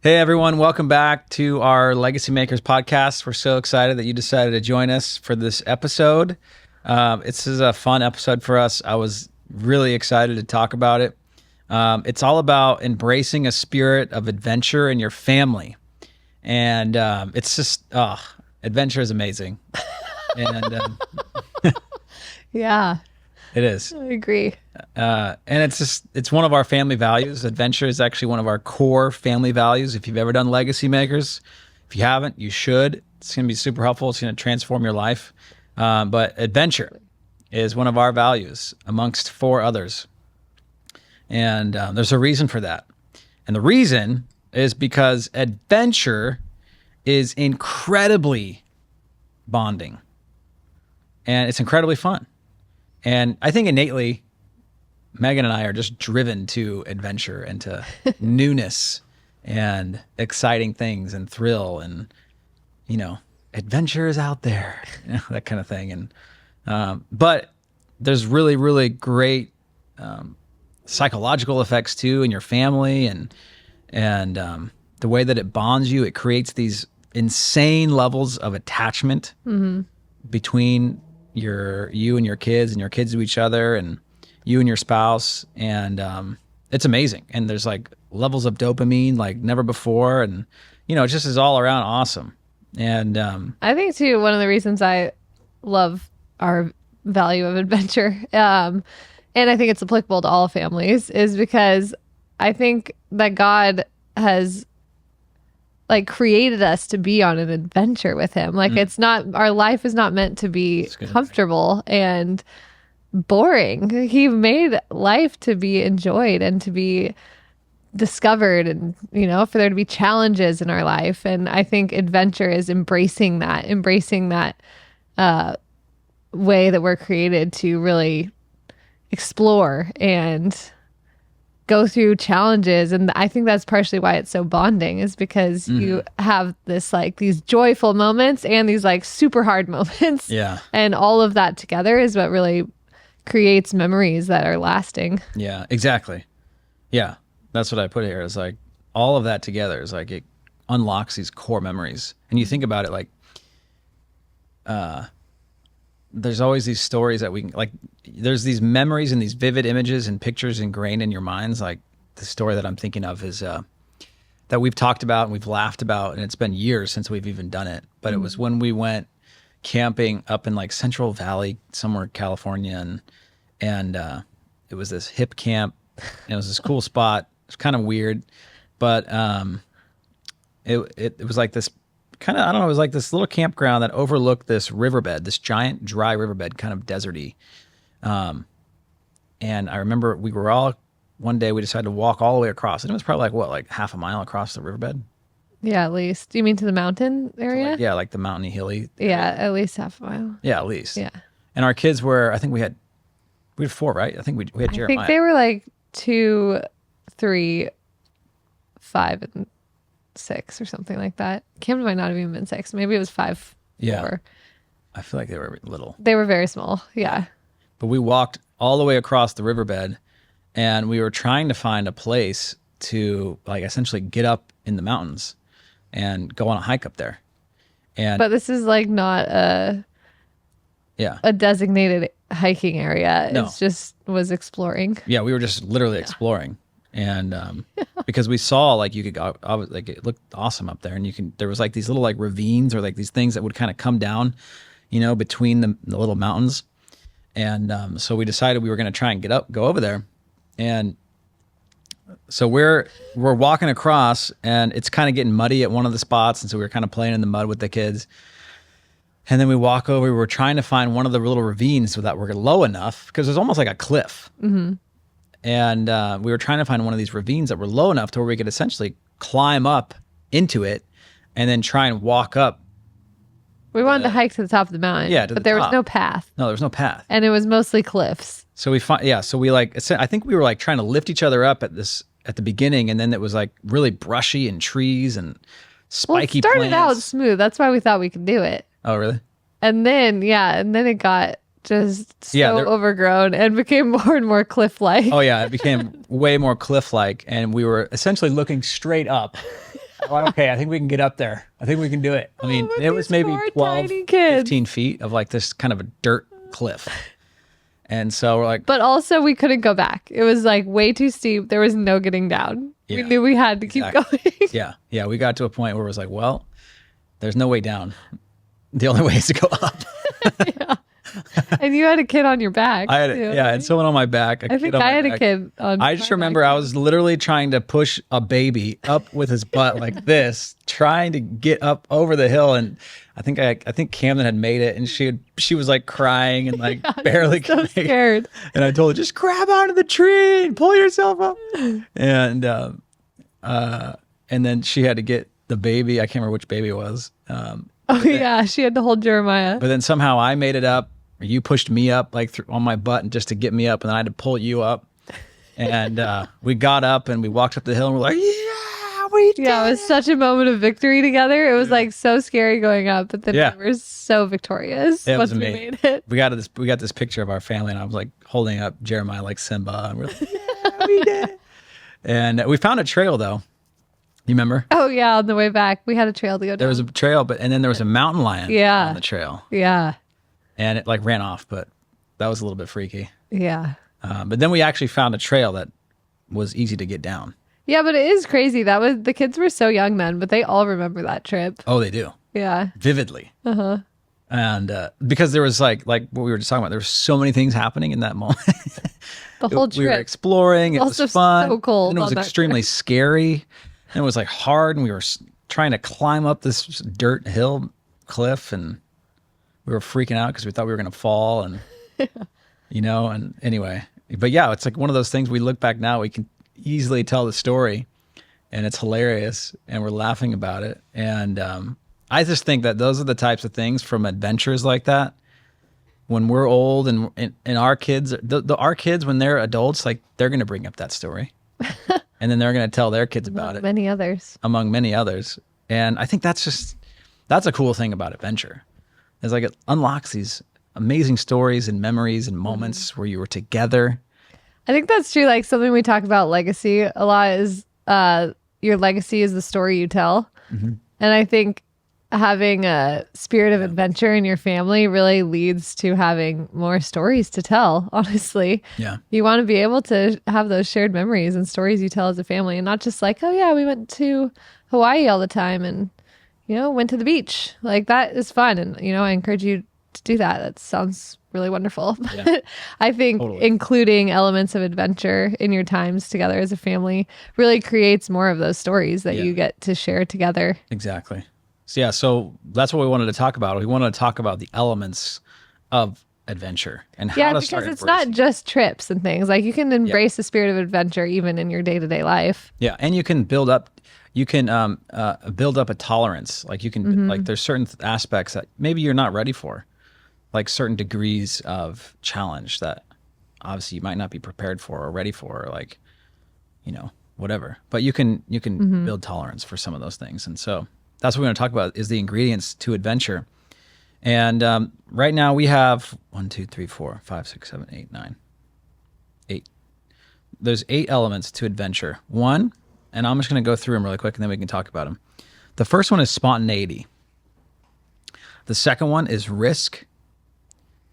Hey everyone, welcome back to our Legacymakers podcast. We're so excited that you decided to join us for this episode. This is a fun episode for us. I was really excited to talk about it. It's all about embracing a spirit of adventure in your family. And it's just, adventure is amazing. And Yeah, it is. I agree. And it's one of our family values. Adventure is actually one of our core family values. If you've ever done Legacymakers, if you haven't, you should. It's going to be super helpful. It's going to transform your life. But adventure is one of our values amongst four others. And there's a reason for that. And the reason is because adventure is incredibly bonding. And it's incredibly fun. And I think innately, Megan and I are just driven to adventure and to newness and exciting things and thrill and, adventure is out there, that kind of thing. And but there's really, really great psychological effects too in your family and the way that it bonds you. It creates these insane levels of attachment between you and your kids and your kids to each other and you and your spouse. And it's amazing. And there's like levels of dopamine like never before. And, it just is all around awesome. And I think too, one of the reasons I love our value of adventure, and I think it's applicable to all families, is because I think that God has created us to be on an adventure with him. It's not, our life is not meant to be comfortable and boring. He made life to be enjoyed and to be discovered and, for there to be challenges in our life. And I think adventure is embracing that way that we're created to really explore and go through challenges. And I think that's partially why it's so bonding, is because you have this these joyful moments and these super hard moments. Yeah. And all of that together is what really creates memories that are lasting. Yeah, exactly. Yeah. That's what I put here. Is all of that together is it unlocks these core memories. And you think about it there's always these stories that we can, there's these memories and these vivid images and pictures ingrained in your minds. Like the story that I'm thinking of is that we've talked about and we've laughed about, and it's been years since we've even done it. But it was when we went camping up in Central Valley, somewhere in California, and it was this hip camp, and it was this cool spot. It's kind of weird, but it was this kind of, I don't know, it was this little campground that overlooked this riverbed, this giant dry riverbed, kind of deserty. And I remember one day we decided to walk all the way across, and it was probably half a mile across the riverbed. Yeah, at least. You mean to the mountain area? Yeah, the mountainy, hilly area. Yeah, at least half a mile. Yeah, at least. Yeah. And our kids were, I think we had four, right? I think we had Jeremiah. I think they were 2, 3, 5, and 6 or something like that. Camden might not have even been 6. Maybe it was 5. Yeah. 4. I feel like they were little. They were very small. Yeah. But we walked all the way across the riverbed, and we were trying to find a place to essentially get up in the mountains and go on a hike up there. But this is not a designated hiking area. No. It's just was exploring. Yeah, we were just literally exploring. And because we saw you could go, it looked awesome up there, and there was these little ravines or these things that would kind of come down, between the little mountains. And so we decided we were going to try and go over there. And so we're walking across, and it's kind of getting muddy at one of the spots, and so we were kind of playing in the mud with the kids. And then we walk over. We were trying to find one of the little ravines so that we're low enough, because there's almost like a cliff. Mm-hmm. And we were trying to find one of these ravines that were low enough to where we could essentially climb up into it and then try and walk up. We wanted to hike to the top of the mountain, but there was no path. No, there was no path. And it was mostly cliffs. So we I think we were trying to lift each other up at the beginning, and then it was really brushy and trees and spiky plants. It started out plants. smooth. That's why we thought we could do it. Oh, really? And then it got just so overgrown and became more and more cliff-like. Oh yeah, it became way more cliff-like, and we were essentially looking straight up Well, okay, I think we can get up there. I think we can do it. I mean, with it was these maybe poor 12, tiny kids. 15 feet of like this kind of a dirt cliff. And so we're like, But also, we couldn't go back. It was like way too steep. There was no getting down. We Yeah, knew we had to keep exactly. going. Yeah. We got to a point where it was like, well, there's no way down. The only way is to go up. Yeah. And you had a kid on your back. I had, too, yeah, right? and someone on my back. I think I had a kid on I just my remember back. I was literally trying to push a baby up with his butt like this, trying to get up over the hill. And I think Camden had made it, and she was like crying and like barely so could make it. scared. And I told her, just grab onto the tree and pull yourself up. And then she had to get the baby. I can't remember which baby it was. Oh yeah, she had to hold Jeremiah. But then somehow I made it up. You pushed me up like on my butt and just to get me up, and then I had to pull you up. And we got up and we walked up the hill and we're like, yeah, we did Yeah, it was such a moment of victory together. It was like so scary going up, but then Yeah. we were so victorious It was once we amazing. made it. We got this picture of our family, and I was like holding up Jeremiah like Simba, and we're like, yeah, we did it. And we found a trail though. You remember? Oh yeah, on the way back, we had a trail to go down. There was a trail, and then there was a mountain lion Yeah. on the trail, Yeah, and it like ran off, but that was a little bit freaky. yeah. But then we actually found a trail that was easy to get down. Yeah, but it is crazy. The kids were so young then, but they all remember that trip. Oh, they do. Yeah. Vividly. Uh-huh. And because there was like what we were just talking about, there were so many things happening in that moment. The whole We were trip. exploring. It Also was fun. so cold And it was on that extremely scary. And it was like hard. And we were trying to climb up this dirt hill cliff. And we were freaking out because we thought we were going to fall. And, and anyway. But yeah, it's like one of those things we look back now, we can easily tell the story. And it's hilarious. And we're laughing about it. And I just think that those are the types of things from adventures like that. When we're old and our kids, our kids, when they're adults, like they're going to bring up that story. And then they're going to tell their kids about it, Many others. among many others. And I think that's a cool thing about adventure. It's like it unlocks these amazing stories and memories and moments where you were together. I think that's true. Like something we talk about legacy a lot is your legacy is the story you tell. Mm-hmm. And I think having a spirit of adventure in your family really leads to having more stories to tell, honestly. Yeah. You want to be able to have those shared memories and stories you tell as a family, and not just like, oh yeah, we went to Hawaii all the time and, went to the beach. Like that is fun. And, I encourage you to do that. That sounds really wonderful. Yeah. But I think Totally. including elements of adventure in your times together as a family really creates more of those stories that Yeah. you get to share together. Exactly. So that's what we wanted to talk about. We wanted to talk about the elements of adventure and how Yeah, to start because it's not embracing. just trips and things. Like you can embrace the spirit of adventure even in your day-to-day life. Yeah, and you can build up a tolerance. Like you can like there's certain aspects that maybe you're not ready for, like certain degrees of challenge that obviously you might not be prepared for or ready for, or like whatever. But you can build tolerance for some of those things, and so that's what we're going to talk about is the ingredients to adventure. And right now we have 1, 2, 3, 4, 5, 6, 7, 8, 9, 8. There's 8 elements to adventure. One, and I'm just going to go through them really quick and then we can talk about them. The first one is spontaneity. The second one is risk.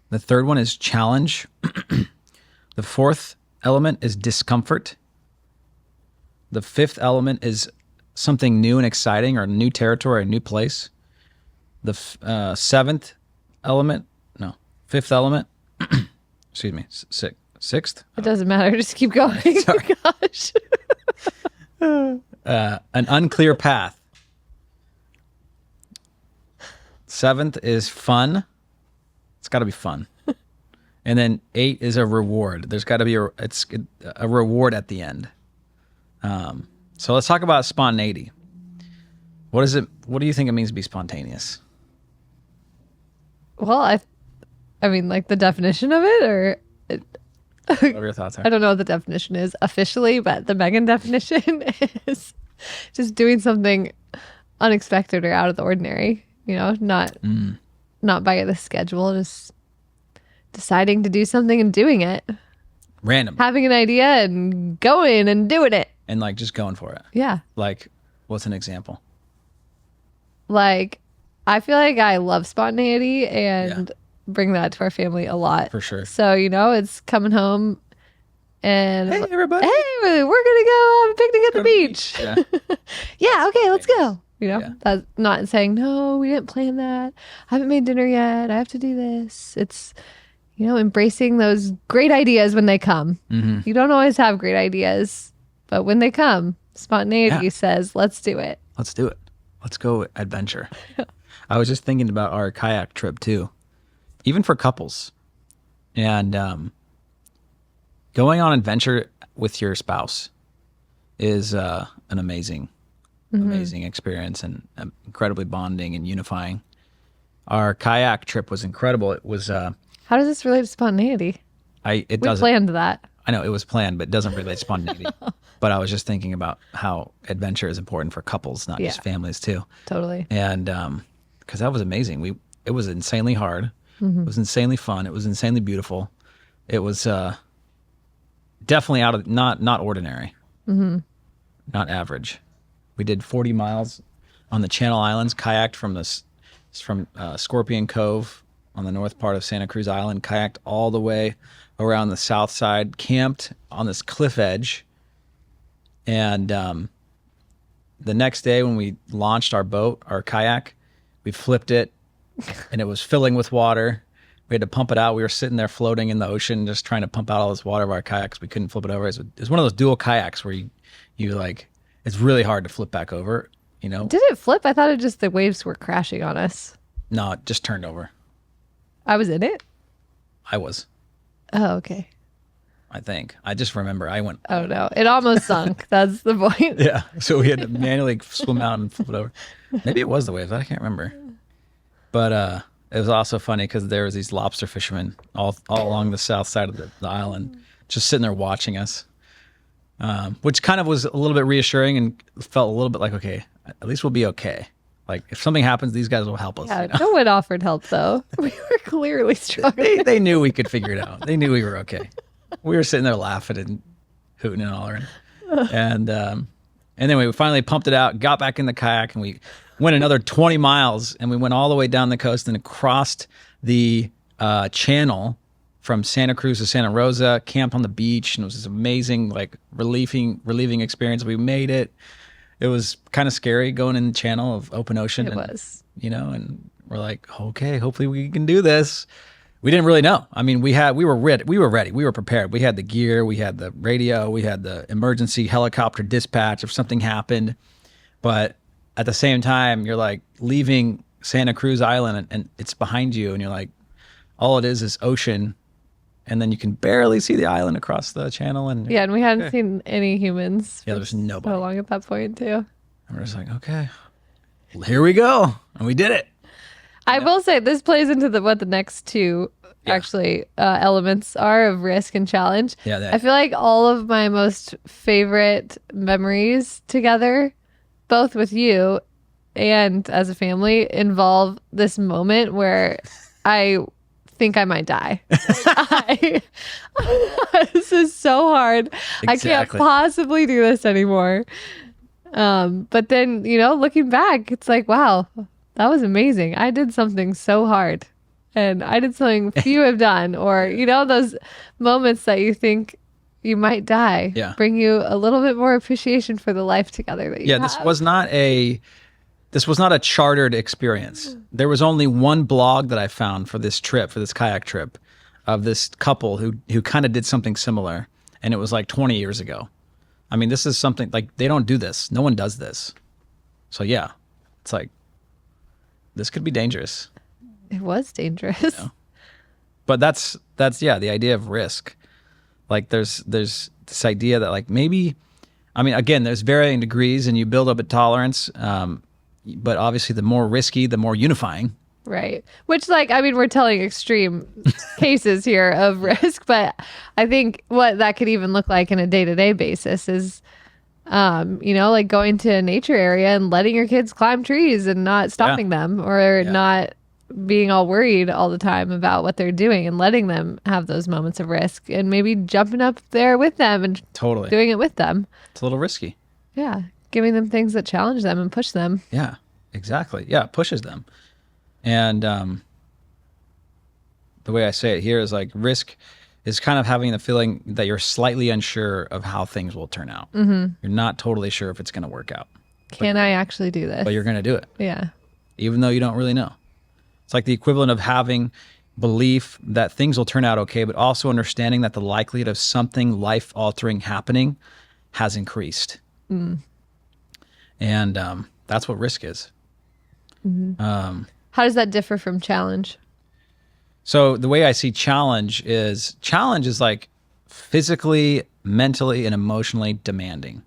The third one is challenge. The fourth element is discomfort. The fifth element is something new and exciting, or new territory, or new place. The fifth element, excuse me, sixth, It doesn't matter. Just keep going. Sorry. Gosh. an unclear path. Seventh is fun. It's got to be fun. And then 8 is a reward. There's got to be a reward at the end. So let's talk about spontaneity. What is it? What do you think it means to be spontaneous? Well, I mean, like the definition of it, or What are your thoughts? I don't know what the definition is officially, but the Megan definition is just doing something unexpected or out of the ordinary. Not by the schedule, just deciding to do something and doing it, Random having an idea and going and doing it. and like just going for it. Yeah. Like What's an example? Like, I feel like I love spontaneity and bring that to our family a lot. For sure. So, it's coming home and Hey, everybody. hey, we're going to go have a picnic at the beach. Yeah. Yeah, okay, let's go. Yeah. That's not saying, no, we didn't plan that. I haven't made dinner yet. I have to do this. It's, embracing those great ideas when they come. Mm-hmm. You don't always have great ideas, but when they come, spontaneity says, let's do it. Let's do it. Let's go adventure. I was just thinking about our kayak trip too, even for couples. And going on adventure with your spouse is an amazing experience and incredibly bonding and unifying. Our kayak trip was incredible. It was How does this relate to spontaneity? We planned that. I know it was planned, but it doesn't relate to spontaneity. But I was just thinking about how adventure is important for couples, not just families too. Totally. And because that was amazing. It was insanely hard. It was insanely fun. It was insanely beautiful. It was definitely out of not ordinary, not average. We did 40 miles on the Channel Islands, kayaked from Scorpion Cove on the north part of Santa Cruz Island, kayaked all the way around the south side, camped on this cliff edge. And the next day when we launched our boat, our kayak, we flipped it and it was filling with water. We had to pump it out. We were sitting there floating in the ocean, just trying to pump out all this water of our kayaks. We couldn't flip it over. It was one of those dual kayaks where you like, it's really hard to flip back over, Did it flip? I thought the waves were crashing on us. No, it just turned over. I was in it? I was, Oh, okay. I think. I just remember I went. Oh, no. It almost sunk. That's the point. Yeah. So we had to manually swim out and flip it over. Maybe it was the waves. I can't remember. But it was also funny because there was these lobster fishermen all along the south side of the island, just sitting there watching us, which kind of was a little bit reassuring and felt a little bit like, okay, at least we'll be okay. Like if something happens, these guys will help us. Yeah, no one offered help though. We were clearly struggling. They knew we could figure it out. They knew we were okay. We were sitting there laughing and hooting and hollering. And then we finally pumped it out, got back in the kayak, and we went another 20 miles, and we went all the way down the coast and crossed the channel from Santa Cruz to Santa Rosa, camped on the beach, and it was this amazing, like, relieving experience. We made it. It was kind of scary going in the channel of open ocean. It was. And we're like, okay, hopefully we can do this. We didn't really know. I mean, we were ready. We were prepared. We had the gear, we had the radio, we had the emergency helicopter dispatch if something happened. But at the same time, you're like leaving Santa Cruz Island and it's behind you, and you're like, all it is ocean, and then you can barely see the island across the channel. And yeah, and we hadn't seen any humans. Yeah, there's nobody. So long at that point too. And we're just like, okay, well, here we go, and we did it. I will say this plays into what the next two actually elements are of risk and challenge. Yeah, I feel like all of my most favorite memories together, both with you and as a family, involve this moment where I think I might die. This is so hard. Exactly. I can't possibly do this anymore. But then, looking back, it's like, wow, that was amazing. I did something so hard, and I did something few have done, or, those moments that you think you might die bring you a little bit more appreciation for the life together that you have. This was not a chartered experience. There was only one blog that I found for this trip, for this kayak trip, of this couple who kind of did something similar, and it was like 20 years ago. I mean, this is something like they don't do this. No one does this. So yeah, it's like this could be dangerous. It was dangerous. But that's the idea of risk. Like there's this idea that like maybe, I mean, again, there's varying degrees and you build up a tolerance. But obviously the more risky, the more unifying. Right. Which, we're telling extreme cases here of risk, but I think what that could even look like in a day-to-day basis is, going to a nature area and letting your kids climb trees and not stopping them, or not being all worried all the time about what they're doing, and letting them have those moments of risk, and maybe jumping up there with them and totally doing it with them. It's a little risky. Yeah. giving them things that challenge them and push them. Yeah, exactly. Yeah, it pushes them. And the way I say it here is like risk is kind of having the feeling that you're slightly unsure of how things will turn out. You're not totally sure if it's going to work out. Can I actually do this? But you're going to do it. Yeah. Even though you don't really know. It's like the equivalent of having belief that things will turn out okay, but also understanding that the likelihood of something life-altering happening has increased. And that's what risk is. How does that differ from challenge? So the way I see challenge is like physically, mentally, and emotionally demanding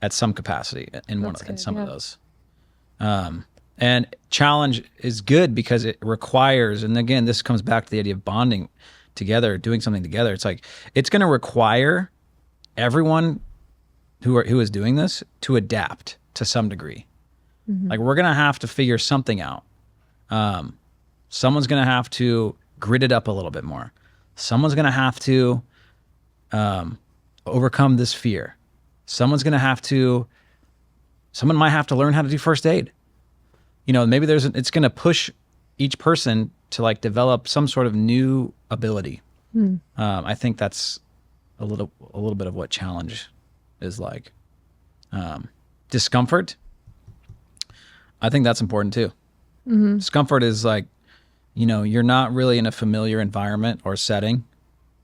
at some capacity in some of those. And challenge is good because it requires, and again, this comes back to the idea of bonding together, doing something together. It's like, it's going to require everyone who is doing this to adapt to some degree. Like, we're going to have to figure something out. Someone's going to have to grit it up a little bit more. Someone's going to have to overcome this fear. Someone might have to learn how to do first aid. Maybe it's going to push each person to like develop some sort of new ability. I think that's a little bit of what challenge is like. Discomfort, I think that's important too. Discomfort is like, you're not really in a familiar environment or setting.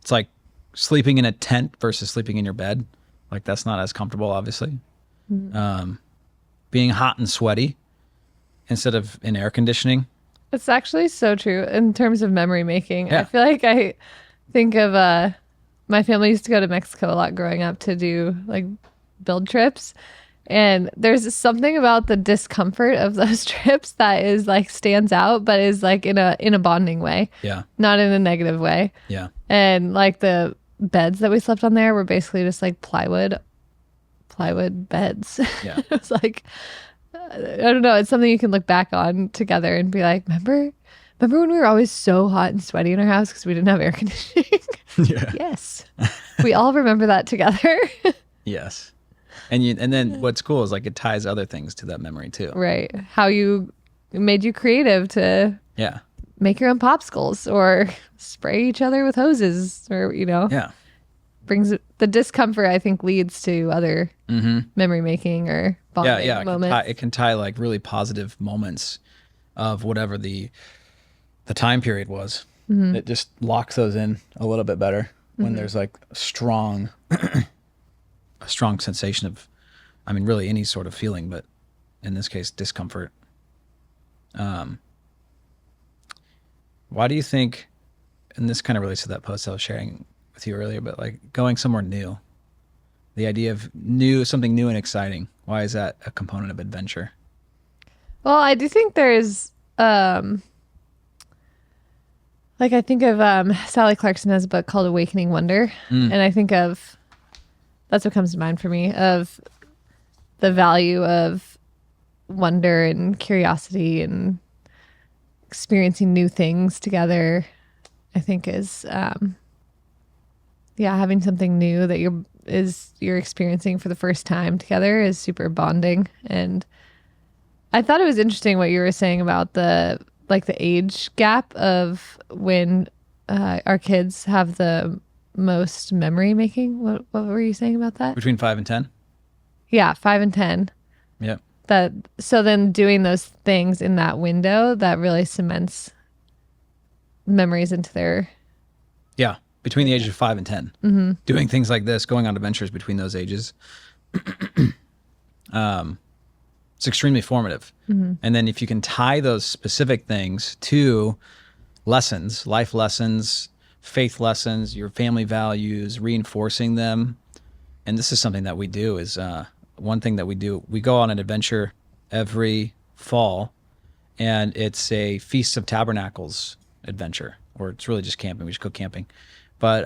It's like sleeping in a tent versus sleeping in your bed. Like, that's not as comfortable, obviously. Being hot and sweaty instead of in air conditioning. It's actually so true in terms of memory making. Yeah. I feel like I think of my family used to go to Mexico a lot growing up to do like build trips. And there's something about the discomfort of those trips that is like stands out, but is like in a bonding way. Yeah. Not in a negative way. Yeah. And like the beds that we slept on there were basically just like plywood beds. Yeah. It was like, I don't know. It's something you can look back on together and be like, remember when we were always so hot and sweaty in our house because we didn't have air conditioning? Yeah. Yes. We all remember that together. Yes. And then what's cool is like it ties other things to that memory too. Right. How you made you creative to make your own popsicles or spray each other with hoses or, Yeah. brings the discomfort, I think, leads to other memory making or bonding moments. It can tie like really positive moments of whatever the time period was. It just locks those in a little bit better when there's like a strong sensation of, really any sort of feeling, but in this case, discomfort. Why do you think, and this kind of relates to that post I was sharing with you earlier, but like going somewhere new, the idea of something new and exciting, why is that a component of adventure? Well, I do think there's, I think of Sally Clarkson has a book called Awakening Wonder. And I think of, that's what comes to mind for me, of the value of wonder and curiosity and experiencing new things together. I think is, having something new that you're experiencing for the first time together is super bonding. And I thought it was interesting what you were saying about the age gap of when our kids have the most memory making. What were you saying about that? Between 5 and 10? Yeah, 5 and 10. Yeah. So then doing those things in that window, that really cements memories into their... Yeah, between the ages of 5 and 10. Doing things like this, going on adventures between those ages, it's extremely formative. And then if you can tie those specific things to lessons, life lessons, faith lessons, your family values, reinforcing them. And this is something that we do is one thing that we do. We go on an adventure every fall, and it's a Feast of Tabernacles adventure, or it's really just camping. We just go camping. But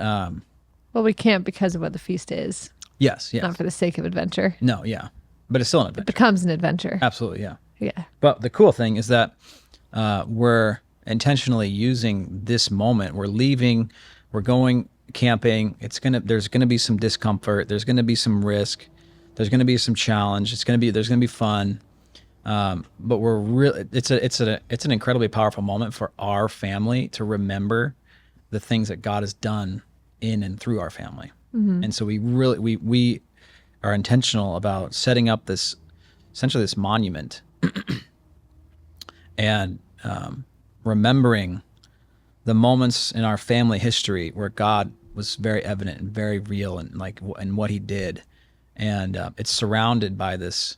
well, we camp because of what the feast is. Yes. Not for the sake of adventure. No, yeah. But it's still an adventure. It becomes an adventure. Absolutely, yeah. Yeah. But the cool thing is that we're intentionally using this moment. We're leaving, we're going camping. There's gonna be some discomfort. There's gonna be some risk. There's going to be some challenge. There's going to be fun. But we're really, it's an incredibly powerful moment for our family to remember the things that God has done in and through our family. And so we are intentional about setting up essentially this monument and remembering the moments in our family history where God was very evident and very real and what he did. And it's surrounded by this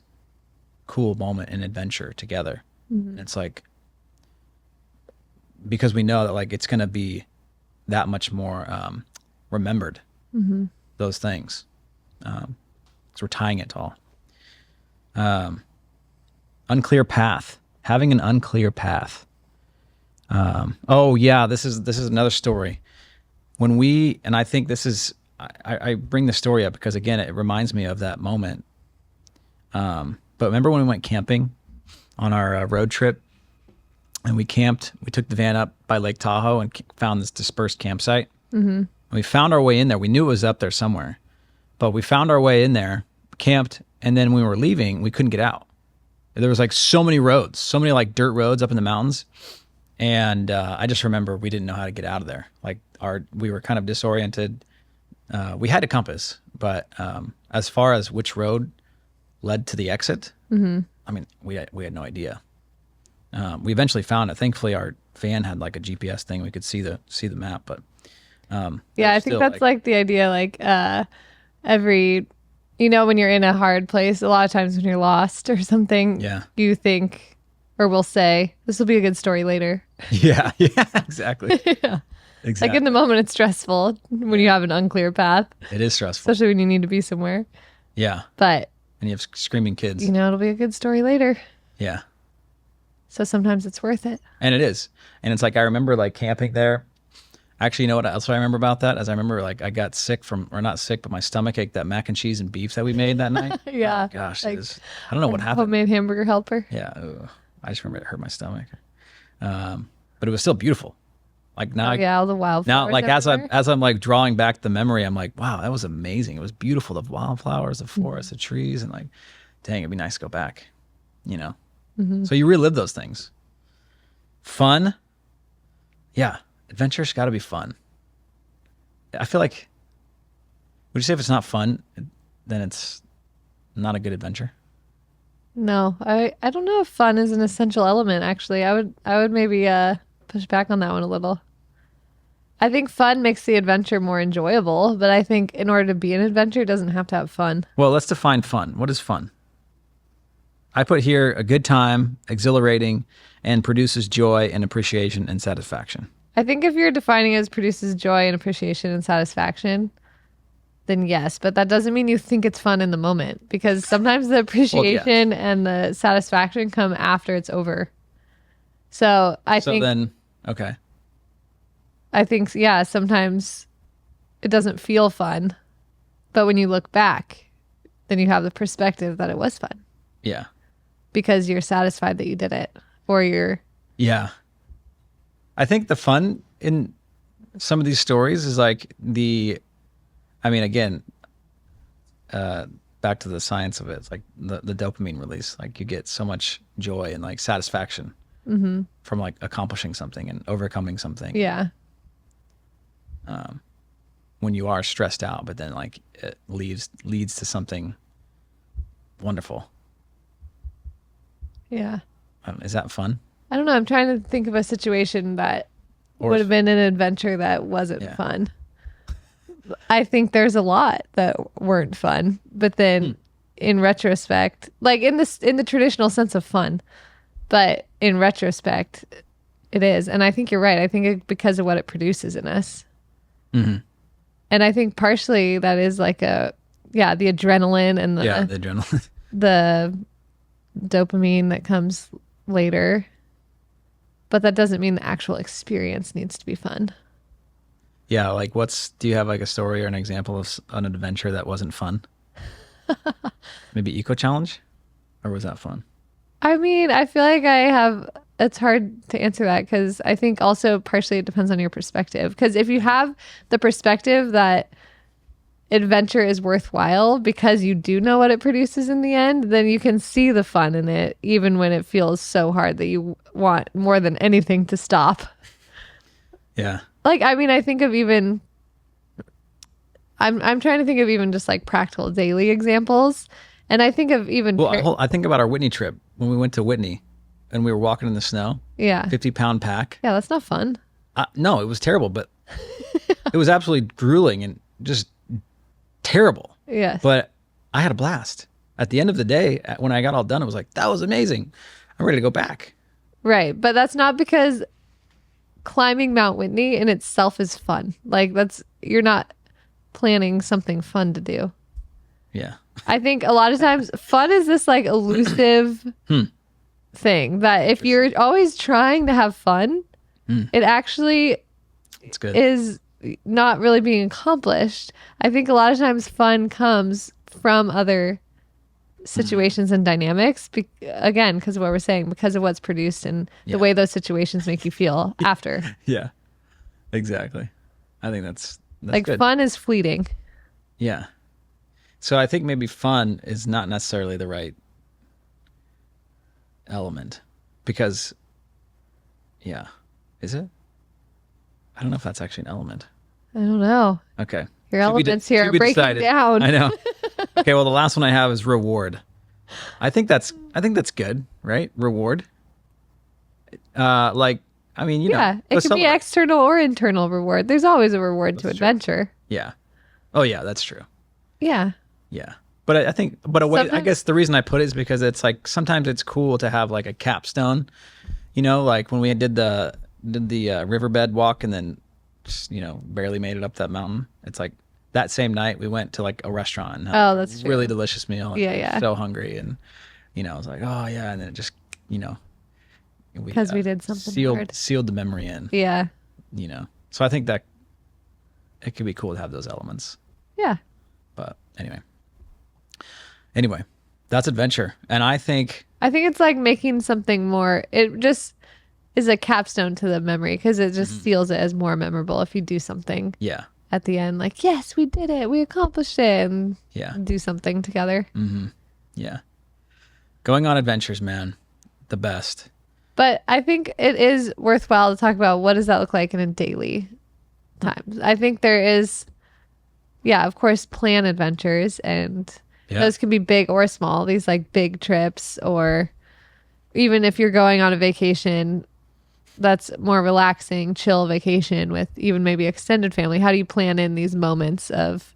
cool moment and adventure together. And it's like, because we know that like it's going to be that much more remembered, those things. So we're tying it to all. Unclear path. Having an unclear path. This is another story. And I think this is, I bring the story up because again, it reminds me of that moment. But remember when we went camping on our road trip and we took the van up by Lake Tahoe and found this dispersed campsite. And we found our way in there. We knew it was up there somewhere, but we found our way in there, camped. And then when we were leaving, we couldn't get out. There was like so many roads, so many like dirt roads up in the mountains. And I just remember we didn't know how to get out of there. Like we were kind of disoriented. We had a compass, but as far as which road led to the exit, I mean, we had no idea. We eventually found it. Thankfully, our van had like a GPS thing. We could see the map, but I think that's like the idea. Like when you're in a hard place, a lot of times when you're lost or something, you think, or will say, this will be a good story later. Yeah, exactly. Yeah. Exactly. Like in the moment, it's stressful when you have an unclear path. It is stressful. Especially when you need to be somewhere. Yeah. But. And you have screaming kids. It'll be a good story later. Yeah. So sometimes it's worth it. And it is. And it's like, I remember like camping there. Actually, you know what else I remember about that? As I remember like I got sick or not sick, but my stomach ached, that mac and cheese and beef that we made that night. Yeah. Oh, gosh, I don't know what happened. Homemade hamburger helper. Yeah. I just remember it hurt my stomach. But it was still beautiful. Like now, all the wildflowers. Now, like everywhere. as I'm like drawing back the memory, I'm like, wow, that was amazing. It was beautiful. The wildflowers, the forest, the trees, and like, dang, it'd be nice to go back. So you relive those things. Fun, yeah. Adventure's got to be fun. I feel like, would you say if it's not fun, then it's not a good adventure? No, I don't know if fun is an essential element. Actually, I would maybe push back on that one a little. I think fun makes the adventure more enjoyable, but I think in order to be an adventure, it doesn't have to have fun. Well, let's define fun. What is fun? I put here a good time, exhilarating, and produces joy and appreciation and satisfaction. I think if you're defining it as produces joy and appreciation and satisfaction, then yes, but that doesn't mean you think it's fun in the moment, because sometimes the appreciation and the satisfaction come after it's over. So I think sometimes it doesn't feel fun, but when you look back, then you have the perspective that it was fun. Yeah. Because you're satisfied that you did it, or you're... Yeah. I think the fun in some of these stories is like back to the science of it. It's like the dopamine release. Like you get so much joy and like satisfaction from like accomplishing something and overcoming something. Yeah. When you are stressed out, but then like it leads to something wonderful. Yeah. Is that fun? I don't know. I'm trying to think of a situation that would have been an adventure that wasn't fun. I think there's a lot that weren't fun, but then in retrospect, like in the traditional sense of fun, but in retrospect, it is. And I think you're right. I think because of what it produces in us. Mm-hmm. And I think partially that is like the adrenaline and the adrenaline, the dopamine that comes later. But that doesn't mean the actual experience needs to be fun. Yeah, like do you have like a story or an example of an adventure that wasn't fun? Maybe Eco Challenge? Or was that fun? I mean, I feel like it's hard to answer that because I think also partially it depends on your perspective. Because if you have the perspective that adventure is worthwhile because you do know what it produces in the end, then you can see the fun in it, even when it feels so hard that you want more than anything to stop. Yeah. Like, I mean, I think of even, I'm trying to think of even just like practical daily examples. And I think of even, I think about our Whitney trip when we went to Whitney and we were walking in the snow. yeah. 50-pound pack. Yeah, that's not fun. No, it was terrible, but it was absolutely grueling and just terrible. Yes. But I had a blast. At the end of the day, when I got all done, it was like, that was amazing. I'm ready to go back. Right. But that's not because climbing Mount Whitney in itself is fun. Like, you're not planning something fun to do. Yeah. I think a lot of times fun is this like elusive thing that if you're always trying to have fun, it actually It's good. is not really being accomplished. I think a lot of times fun comes from other situations and dynamics, again, because of what we're saying, because of what's produced and the way those situations make you feel after. Yeah, exactly. I think that's like good. Fun is fleeting. Yeah. So I think maybe fun is not necessarily the right element because, yeah, is it? I don't know if that's actually an element. I don't know. Okay. Your elements here are breaking decided. down. I know. Okay, well, the last one I have is reward. I think that's good, right? Reward. Like, I mean, you know. Yeah, it can be external or internal reward. There's always a reward to adventure. Yeah. Oh, yeah, that's true. Yeah. Yeah. But I think, I guess the reason I put it is because it's like sometimes it's cool to have like a capstone, you know, like when we did the riverbed walk and then just, you know, barely made it up that mountain. It's like that same night we went to like a restaurant and had that's a true. really delicious meal. Yeah, yeah. So hungry and, you know, I was like, oh yeah. And then it just, you know, because we did something sealed the memory in. Yeah. You know, so I think that it could be cool to have those elements. Yeah. But anyway, that's adventure. And I think it's like making something more, it just is a capstone to the memory because it just seals it as more memorable if you do something. Yeah. At the end, like, yes, we did it. We accomplished it. And do something together. Mm-hmm. Yeah. Going on adventures, man. The best. But I think it is worthwhile to talk about what does that look like in a daily time. I think there is, of course, plan adventures and those can be big or small. These like big trips, or even if you're going on a vacation that's more relaxing, chill vacation with even maybe extended family. How do you plan in these moments of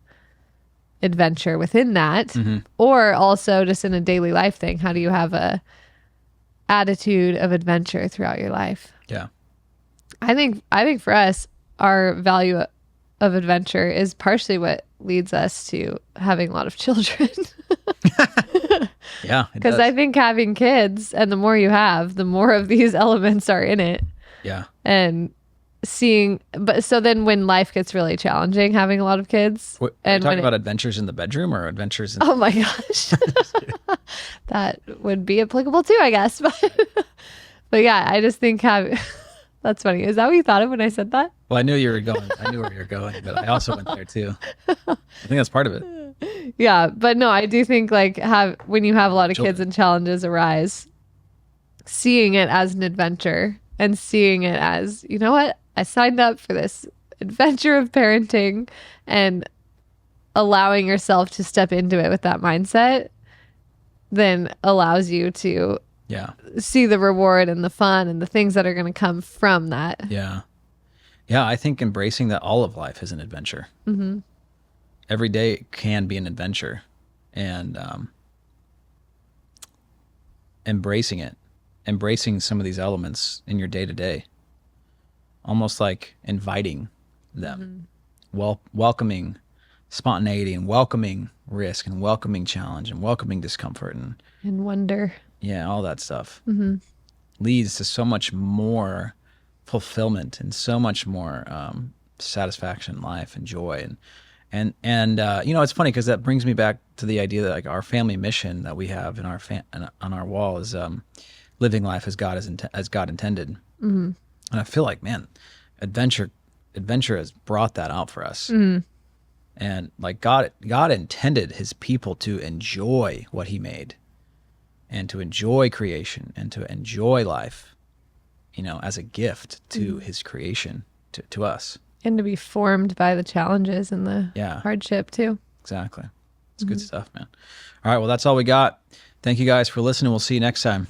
adventure within that? Mm-hmm. Or also just in a daily life thing, how do you have a attitude of adventure throughout your life? Yeah. I think for us, our value of adventure is partially what leads us to having a lot of children. Yeah. Because I think having kids, and the more you have, the more of these elements are in it. Yeah. And so then when life gets really challenging, having a lot of kids. Are you talking about adventures in the bedroom or adventures in... Oh my gosh. That would be applicable too, I guess. But yeah, I just think that's funny. Is that what you thought of when I said that? Well, I knew you were going. I knew where you were going, but I also went there too. I think that's part of it. Yeah, but no, I do think like when you have a lot of kids and challenges arise, seeing it as an adventure and seeing it as, you know what, I signed up for this adventure of parenting, and allowing yourself to step into it with that mindset then allows you to see the reward and the fun and the things that are going to come from that. Yeah. Yeah, I think embracing that all of life is an adventure. Mm-hmm. Every day can be an adventure, and embracing some of these elements in your day to day, almost like inviting them, welcoming spontaneity and welcoming risk and welcoming challenge and welcoming discomfort and wonder. Yeah, all that stuff leads to so much more fulfillment and so much more satisfaction in life and joy and you know, it's funny because that brings me back to the idea that like our family mission that we have in on our wall is living life as God intended. And I feel like, man, adventure has brought that out for us. And like God intended his people to enjoy what he made and to enjoy creation and to enjoy life, as a gift to his creation, to us. And to be formed by the challenges and the hardship too. Exactly. It's good stuff, man. All right. Well, that's all we got. Thank you guys for listening. We'll see you next time.